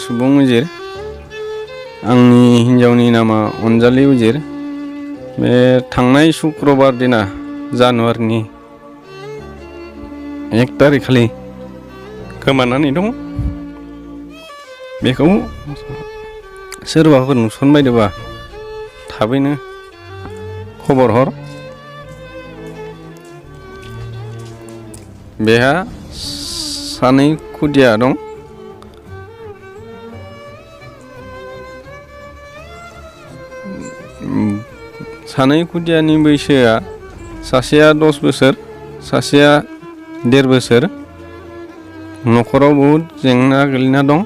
सुबुं उजिर आंनि हिन्जावनि नामा अनजालि उजिर बे थांनाय शुक्रबार दिना जानुवारिनि 1 तारिख खालि गोमानानै दं बेखौ सोरबाफोर नुसनबायदोंबा थाबैनो खबर हर बेहा सानै खुदिया दं सानै खुदियानि बैसोआ सासेया 10 बोसोर सासेया 1.5 बोसोर न'खराव बहुद जेंना गोलैना दं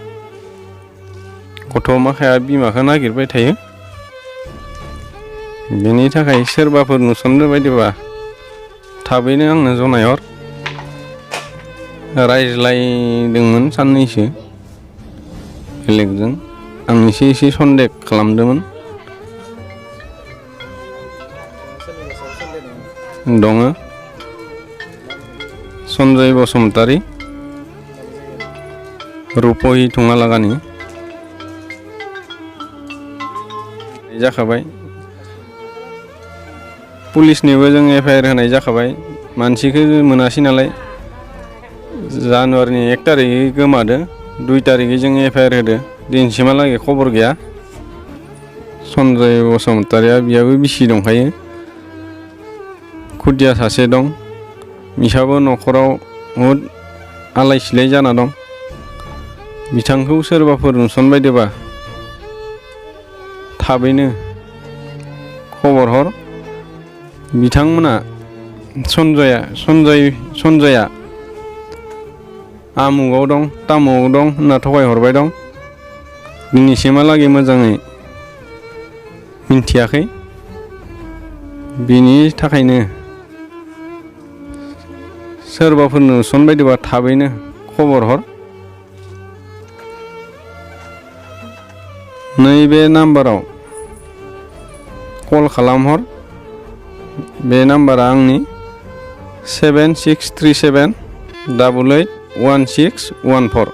गथ' माखाया बिमाखौ नागिरबाय थायो बेनि थाखाय सोरबाफोर नुसननो बायदिबा थाबैनो आंनो जनायहर रायज्लायदोंमोन साननैसो बेलेगजों आं एसे सन्देह खालामदोंमोन दङ सन्जय बसुमतारी रुपहि थुङालागानि जाखाबाय पुलिसनिबो जों FIR होनाय जाखाबाय मानसिखौ मोनासै नालाय जानुवारिनि 1 तारिखै गोमादो 2 तारिखै जों FIR होदो दिनैसिमहालागै खबर गैया सन्जय बसुमतारिया बियाबो बिसि दंखायो खुदिया सासे दं बिसाबो न'खराव बहुद आलाय सिलाय जाना दं बिथांखौ सोरबाफोर नुसनबायदोबा थाबैनो खबर हर बिथांमोना सन्जया आमुगाव दं तामुगाव दं होनना थगायहरबाय दं दिनैसिमहालागै मोजाङै मिन्थियाखै बिनि थाखायनो सोरबाफोर नुसनबायदोबा थाबैनो खबर हर नैबे नाम्बाराव कल खालामहर बे नाम्बारा आंनि 7637 881614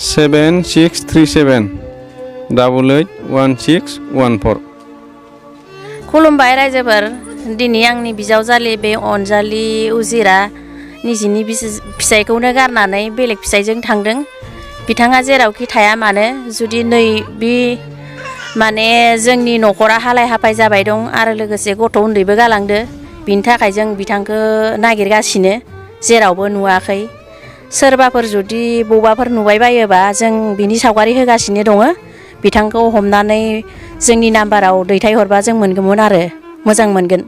7637 881614 खुलुमबाय रायजोफोर दिनै आंनि बिजावजालि बे अनजालि उजिरा निजिनि फिसायखौनो गारनानै बेलेग फिसायजों थांदों बिथाङा जेरावखि थाया मानो जुदि नै बे माने जोंनि न'खरा हालाय हाफाय जाबाय दं आरो लोगोसे गथ' उन्दैबो गालांदो बिनि थाखाय जों बिथांखौ नागिरगासिनो जेरावबो नुवाखै सोरबाफोर जुदि बबाफोर नुबाय बायोबा जों बिनि सावगारि होगासिनो दङ बिथांखौ हमनानै जोंनि नाम्बाराव दैथायहरबा जों मोनगौमोन आरो मोजां मोनगोन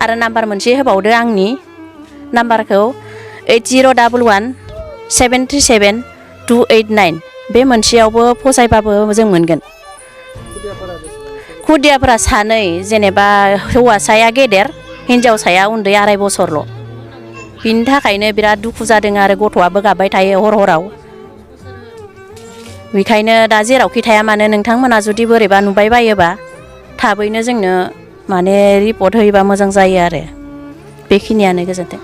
आरो नाम्बार मोनसे होबावदो आंनि नाम्बारखौ 8011 737 289 बे मोनसेयावबो फसायबाबो जों मोनगोन खुदियाफोरा सानै जेनेबा हौवासाया गेदेर हिन्जावसाया उन्दै 2.5 बोसोरल' बिनि थाखायनो बिराद दुखु जादों आरो गथ'आबो गाबबाय थायो हराव बेखायनो दा जेरावखि थाया मानो नोंथांमोना जुदि बोरैबा नुबाय बायोबा थाबैनो जोंनो माने रिपर्ट होयोबा मोजां जायो आरो बेखिनियानो गोजोन्थों।